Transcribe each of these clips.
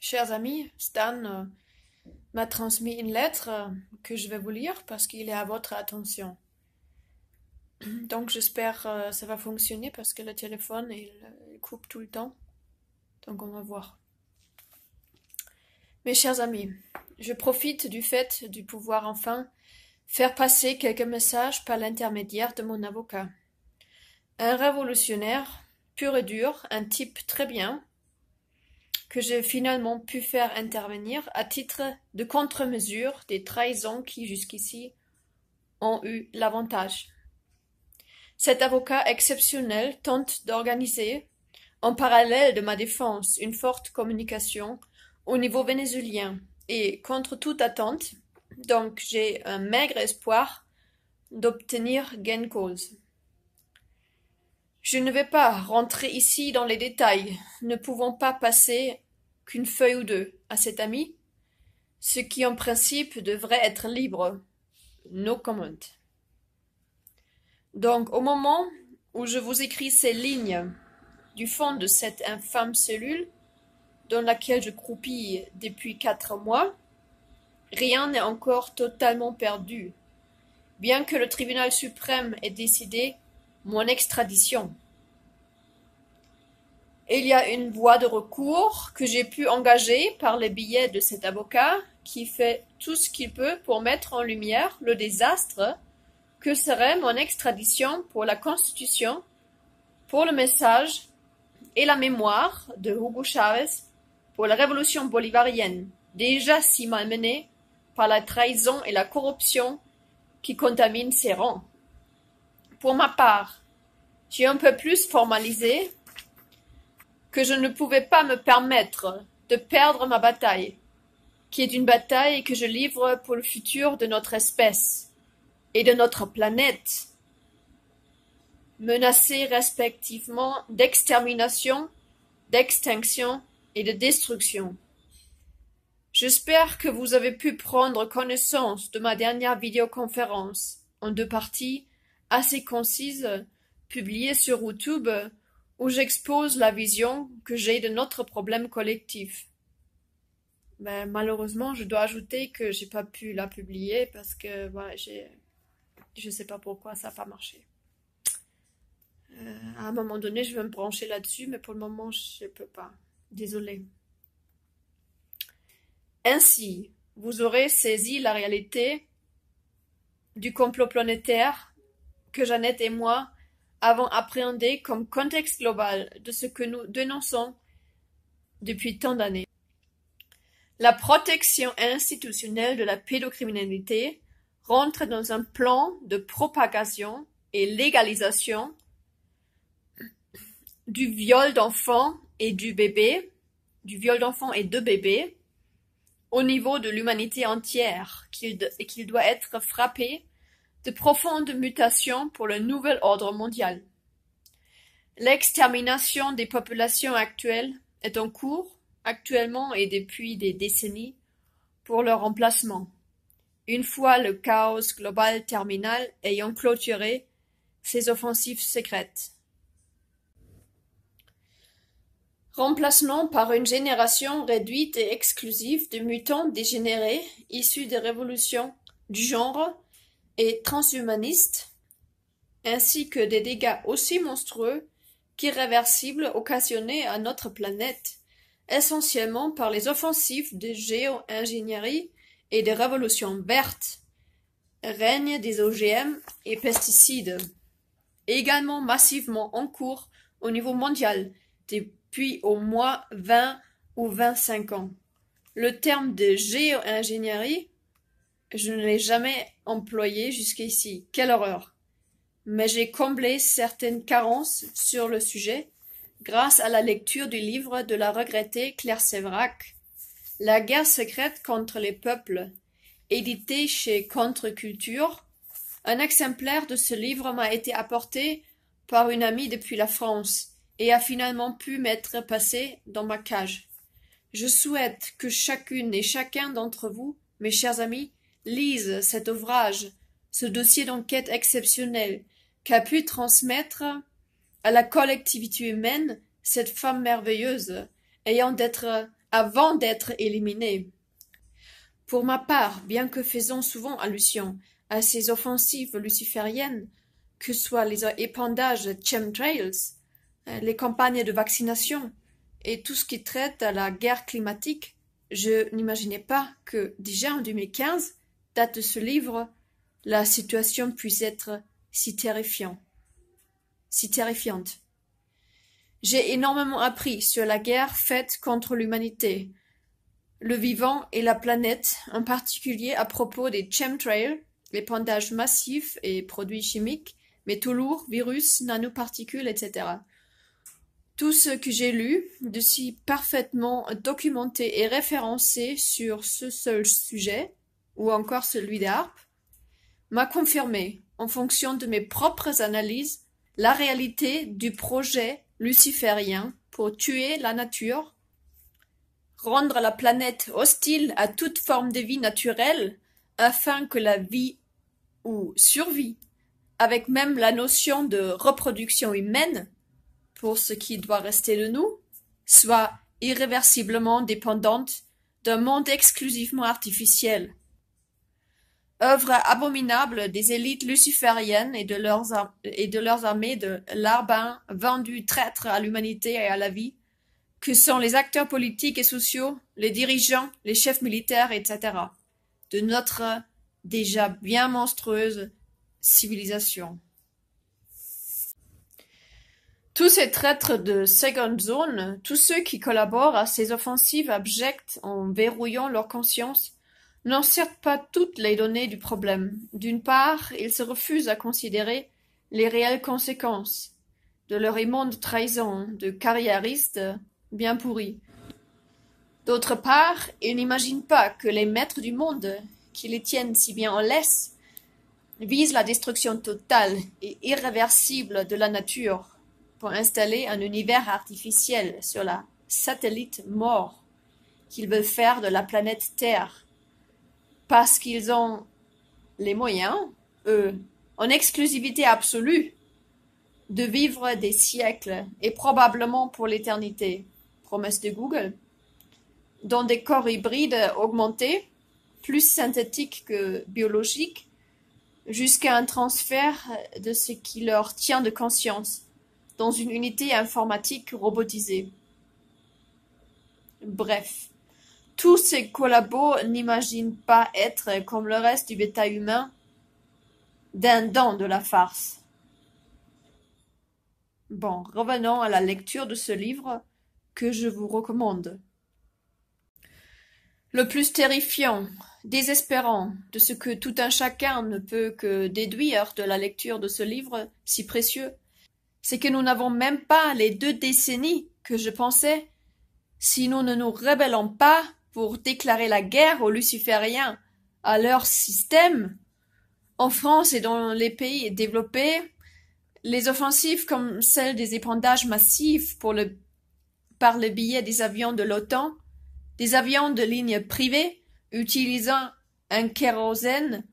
Chers amis, Stan m'a transmis une lettre que je vais vous lire parce qu'il est à votre attention. Donc j'espère ça va fonctionner parce que le téléphone il coupe tout le temps. Donc on va voir. Mes chers amis, je profite du fait de pouvoir enfin faire passer quelques messages par l'intermédiaire de mon avocat. Un révolutionnaire, pur et dur, un type très bien, que j'ai finalement pu faire intervenir à titre de contre-mesure des trahisons qui jusqu'ici ont eu l'avantage. Cet avocat exceptionnel tente d'organiser, en parallèle de ma défense, une forte communication au niveau vénézuélien et, contre toute attente, donc j'ai un maigre espoir d'obtenir gain de cause. Je ne vais pas rentrer ici dans les détails, ne pouvant pas passer qu'une feuille ou deux à cet ami, ce qui en principe devrait être libre. No comment. Donc, au moment où je vous écris ces lignes du fond de cette infâme cellule dans laquelle je croupis depuis 4 mois, rien n'est encore totalement perdu, bien que le tribunal suprême ait décidé mon extradition. Il y a une voie de recours que j'ai pu engager par les billets de cet avocat qui fait tout ce qu'il peut pour mettre en lumière le désastre que serait mon extradition pour la Constitution, pour le message et la mémoire de Hugo Chavez, pour la révolution bolivarienne, déjà si malmenée par la trahison et la corruption qui contaminent ses rangs. Pour ma part, j'ai un peu plus formalisé que je ne pouvais pas me permettre de perdre ma bataille, qui est une bataille que je livre pour le futur de notre espèce et de notre planète, menacée respectivement d'extermination, d'extinction et de destruction. J'espère que vous avez pu prendre connaissance de ma dernière vidéoconférence en 2 parties assez concises, publiée sur YouTube, où j'expose la vision que j'ai de notre problème collectif. Mais malheureusement, je dois ajouter que j'ai pas pu la publier parce que voilà, je sais pas pourquoi ça n'a pas marché. À un moment donné, je vais me brancher là-dessus, mais pour le moment, je peux pas. Désolée. Ainsi, vous aurez saisi la réalité du complot planétaire que Jeannette et moi avons appréhendé comme contexte global de ce que nous dénonçons depuis tant d'années. La protection institutionnelle de la pédocriminalité rentre dans un plan de propagation et légalisation du viol d'enfants et du viol d'enfants et de bébés, au niveau de l'humanité entière, qu'il doit être frappé de profondes mutations pour le nouvel ordre mondial. L'extermination des populations actuelles est en cours, actuellement et depuis des décennies, pour leur remplacement, une fois le chaos global terminal ayant clôturé ces offensives secrètes. Remplacement par une génération réduite et exclusive de mutants dégénérés issus des révolutions du genre et transhumanistes, ainsi que des dégâts aussi monstrueux qu'irréversibles occasionnés à notre planète, essentiellement par les offensives de géo-ingénierie et des révolutions vertes, règne des OGM et pesticides, également massivement en cours au niveau mondial depuis au moins 20 ou 25 ans. Le terme de géo-ingénierie, je ne l'ai jamais employé jusqu'ici. Quelle horreur! Mais j'ai comblé certaines carences sur le sujet grâce à la lecture du livre de la regrettée Claire Séverac, La guerre secrète contre les peuples, édité chez Contre-Culture. Un exemplaire de ce livre m'a été apporté par une amie depuis la France et a finalement pu m'être passé dans ma cage. Je souhaite que chacune et chacun d'entre vous, mes chers amis, lise cet ouvrage, ce dossier d'enquête exceptionnel qu'a pu transmettre à la collectivité humaine cette femme merveilleuse, ayant d'être avant d'être éliminés. Pour ma part, bien que faisant souvent allusion à ces offensives lucifériennes, que soient les épandages chemtrails, les campagnes de vaccination et tout ce qui traite à la guerre climatique, je n'imaginais pas que, déjà en 2015, date de ce livre, la situation puisse être si terrifiante. J'ai énormément appris sur la guerre faite contre l'humanité, le vivant et la planète, en particulier à propos des chemtrails, l'épandage massif et produits chimiques, métaux lourds, virus, nanoparticules, etc. Tout ce que j'ai lu, de si parfaitement documenté et référencé sur ce seul sujet, ou encore celui d'Harpe, m'a confirmé, en fonction de mes propres analyses, la réalité du projet luciférien pour tuer la nature, rendre la planète hostile à toute forme de vie naturelle, afin que la vie ou survie, avec même la notion de reproduction humaine, pour ce qui doit rester de nous, soit irréversiblement dépendante d'un monde exclusivement artificiel. Œuvre abominable des élites lucifériennes et de leurs armées de larbins vendus traîtres à l'humanité et à la vie, que sont les acteurs politiques et sociaux, les dirigeants, les chefs militaires, etc., de notre déjà bien monstrueuse civilisation. Tous ces traîtres de seconde zone, tous ceux qui collaborent à ces offensives abjectes en verrouillant leur conscience, n'ont certes pas toutes les données du problème. D'une part, ils se refusent à considérer les réelles conséquences de leur immonde trahison de carriéristes bien pourris. D'autre part, ils n'imaginent pas que les maîtres du monde, qui les tiennent si bien en laisse, visent la destruction totale et irréversible de la nature pour installer un univers artificiel sur la satellite mort qu'ils veulent faire de la planète Terre, parce qu'ils ont les moyens, eux, en exclusivité absolue, de vivre des siècles et probablement pour l'éternité, promesse de Google, dans des corps hybrides augmentés, plus synthétiques que biologiques, jusqu'à un transfert de ce qui leur tient de conscience, dans une unité informatique robotisée. Bref, tous ces collabos n'imaginent pas être, comme le reste du bétail humain, d'un dent de la farce. Bon, revenons à la lecture de ce livre que je vous recommande. Le plus terrifiant, désespérant, de ce que tout un chacun ne peut que déduire de la lecture de ce livre si précieux, c'est que nous n'avons même pas les 2 décennies que je pensais, si nous ne nous rebellons pas pour déclarer la guerre aux lucifériens, à leur système. En France et dans les pays développés, les offensives comme celle des épandages massifs par le biais des avions de l'OTAN, des avions de ligne privée utilisant un kérosène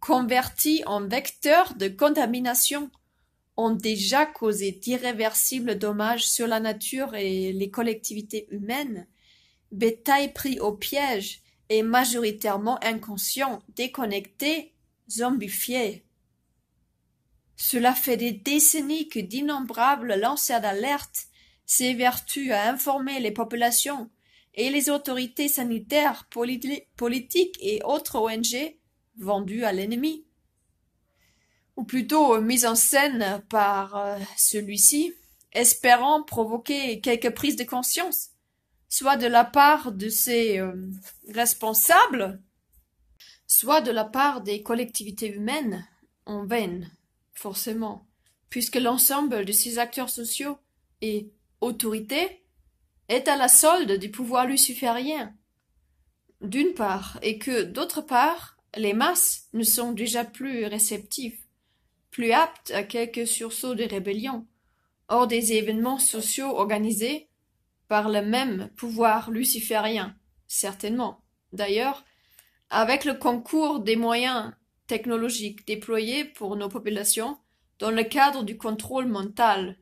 converti en vecteur de contamination, ont déjà causé d'irréversibles dommages sur la nature et les collectivités humaines, bétail pris au piège et majoritairement inconscient, déconnecté, zombifié. Cela fait des décennies que d'innombrables lanceurs d'alerte s'évertuent à informer les populations et les autorités sanitaires, politiques et autres ONG vendues à l'ennemi, ou plutôt mises en scène par celui-ci, espérant provoquer quelques prises de conscience, soit de la part de ses responsables, soit de la part des collectivités humaines, en vain, forcément, puisque l'ensemble de ces acteurs sociaux et autorités est à la solde du pouvoir luciférien, d'une part, et que, d'autre part, les masses ne sont déjà plus réceptives, plus aptes à quelques sursauts de rébellion, hors des événements sociaux organisés par le même pouvoir luciférien, certainement. D'ailleurs, avec le concours des moyens technologiques déployés pour nos populations dans le cadre du contrôle mental,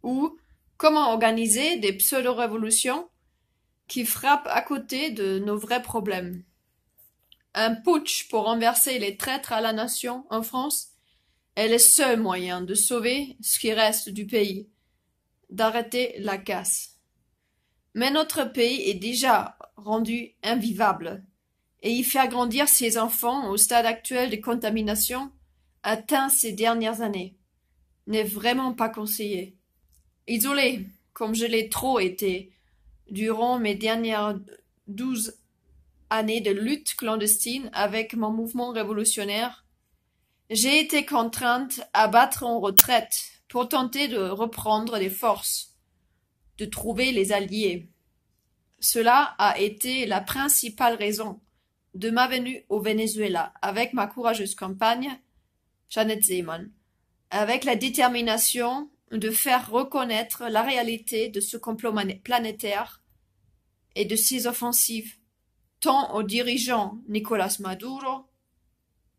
ou comment organiser des pseudo-révolutions qui frappe à côté de nos vrais problèmes. Un putsch pour renverser les traîtres à la nation en France est le seul moyen de sauver ce qui reste du pays, d'arrêter la casse. Mais notre pays est déjà rendu invivable, et y faire grandir ses enfants au stade actuel de contamination atteint ces dernières années n'est vraiment pas conseillé. Isolé, comme je l'ai trop été durant mes dernières 12 années de lutte clandestine avec mon mouvement révolutionnaire, j'ai été contrainte à battre en retraite pour tenter de reprendre des forces, de trouver les alliés. Cela a été la principale raison de ma venue au Venezuela avec ma courageuse compagne, Janet Zeman, avec la détermination de faire reconnaître la réalité de ce complot planétaire et de ses offensives, tant aux dirigeants Nicolás Maduro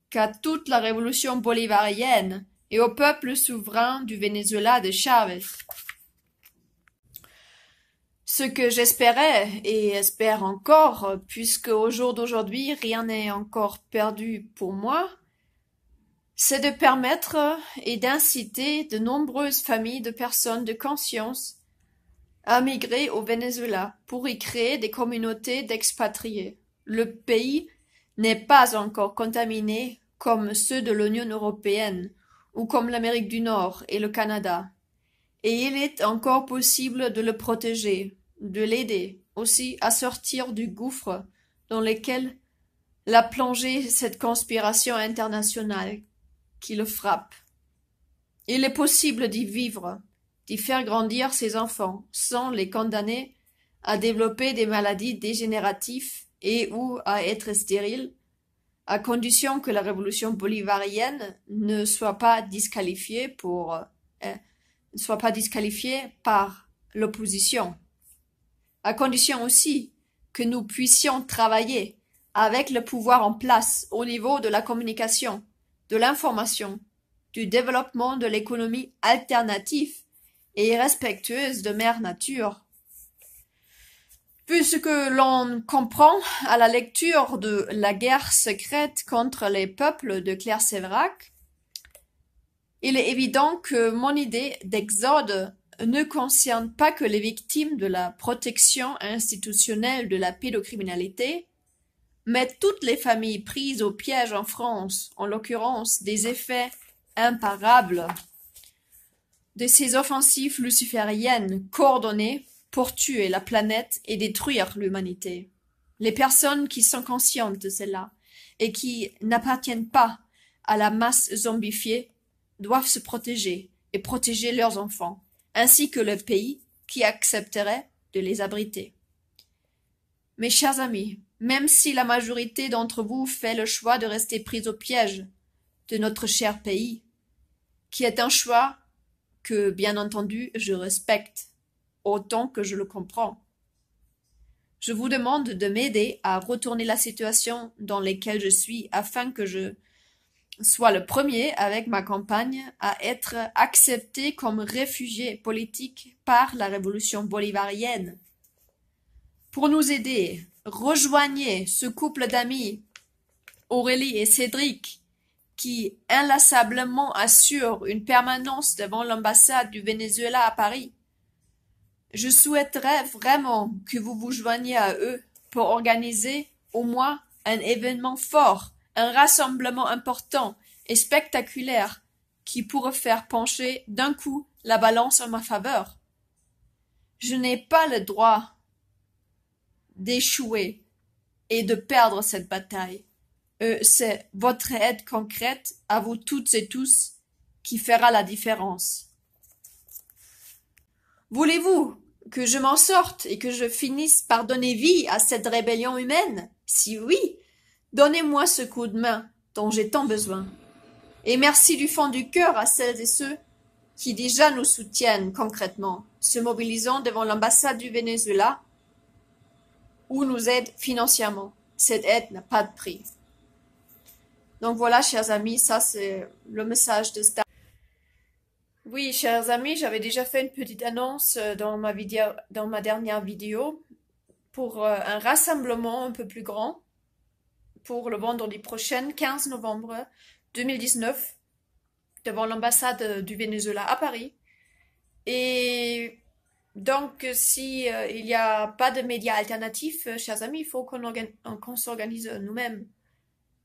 qu'à toute la révolution bolivarienne et au peuple souverain du Venezuela de Chavez. Ce que j'espérais et espère encore, puisque au jour d'aujourd'hui rien n'est encore perdu pour moi, c'est de permettre et d'inciter de nombreuses familles de personnes de conscience à migrer au Venezuela pour y créer des communautés d'expatriés. Le pays n'est pas encore contaminé comme ceux de l'Union européenne ou comme l'Amérique du Nord et le Canada, et il est encore possible de le protéger, de l'aider aussi à sortir du gouffre dans lequel l'a plongé cette conspiration internationale qui le frappe. Il est possible d'y vivre, d'y faire grandir ses enfants sans les condamner à développer des maladies dégénératives et ou à être stériles, à condition que la révolution bolivarienne ne soit pas disqualifiée par l'opposition, à condition aussi que nous puissions travailler avec le pouvoir en place au niveau de la communication, de l'information, du développement de l'économie alternative et respectueuse de mère nature. Puisque l'on comprend à la lecture de La guerre secrète contre les peuples de Claire Séverac, il est évident que mon idée d'exode ne concerne pas que les victimes de la protection institutionnelle de la pédocriminalité, mais toutes les familles prises au piège en France, en l'occurrence des effets imparables de ces offensives lucifériennes coordonnées pour tuer la planète et détruire l'humanité. Les personnes qui sont conscientes de cela et qui n'appartiennent pas à la masse zombifiée doivent se protéger et protéger leurs enfants, ainsi que le pays qui accepterait de les abriter. Mes chers amis, même si la majorité d'entre vous fait le choix de rester pris au piège de notre cher pays, qui est un choix que, bien entendu, je respecte, autant que je le comprends. Je vous demande de m'aider à retourner la situation dans laquelle je suis afin que je sois le premier avec ma compagne à être accepté comme réfugié politique par la révolution bolivarienne. Pour nous aider, rejoignez ce couple d'amis, Aurélie et Cédric, qui inlassablement assurent une permanence devant l'ambassade du Venezuela à Paris. Je souhaiterais vraiment que vous vous joigniez à eux pour organiser au moins un événement fort, un rassemblement important et spectaculaire qui pourrait faire pencher d'un coup la balance en ma faveur. Je n'ai pas le droit d'échouer et de perdre cette bataille. C'est votre aide concrète à vous toutes et tous qui fera la différence. Voulez-vous que je m'en sorte et que je finisse par donner vie à cette rébellion humaine? Si oui, donnez-moi ce coup de main dont j'ai tant besoin. Et merci du fond du cœur à celles et ceux qui déjà nous soutiennent concrètement, se mobilisant devant l'ambassade du Venezuela ou nous aident financièrement. Cette aide n'a pas de prix. Donc voilà, chers amis, ça c'est le message de Star. Oui, chers amis, j'avais déjà fait une petite annonce dans ma dernière vidéo. pour un rassemblement un peu plus grand pour le vendredi prochain, 15 novembre 2019, devant l'ambassade du Venezuela à Paris. Et donc, si il n'y a pas de médias alternatifs, chers amis, il faut qu'on s'organise nous-mêmes,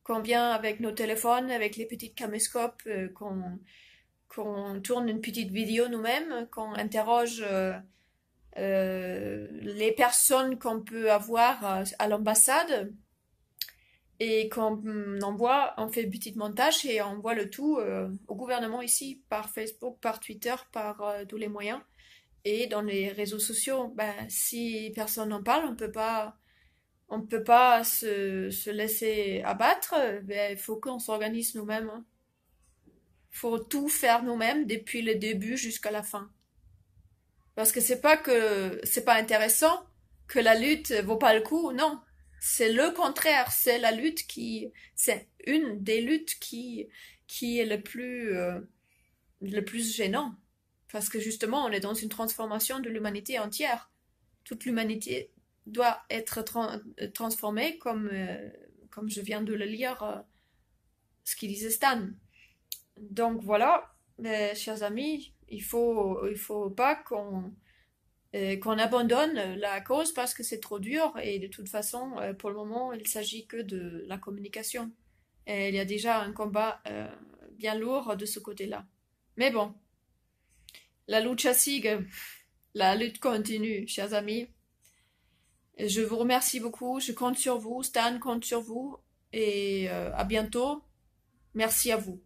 qu'on vient avec nos téléphones, avec les petites caméscopes, qu'on tourne une petite vidéo nous-mêmes, qu'on interroge les personnes qu'on peut avoir à l'ambassade et qu'on envoie, on fait un petit montage et on envoie le tout au gouvernement ici, par Facebook, par Twitter, par tous les moyens. Et dans les réseaux sociaux, ben, si personne n'en parle, on peut pas se laisser abattre. Ben, il faut qu'on s'organise nous-mêmes. Hein. Faut tout faire nous-mêmes depuis le début jusqu'à la fin. Parce que c'est pas que c'est pas intéressant, que la lutte vaut pas le coup, non. C'est le contraire, c'est la lutte c'est une des luttes qui est le plus gênant. Parce que justement, on est dans une transformation de l'humanité entière. Toute l'humanité doit être transformée comme je viens de le lire, ce qu'il disait Stan. Donc voilà, mes chers amis, il faut pas qu'on abandonne la cause parce que c'est trop dur et de toute façon, pour le moment, il s'agit que de la communication. Et il y a déjà un combat bien lourd de ce côté-là. Mais bon, la lucha sigue, la lutte continue, chers amis. Et je vous remercie beaucoup, je compte sur vous, Stan compte sur vous et à bientôt. Merci à vous.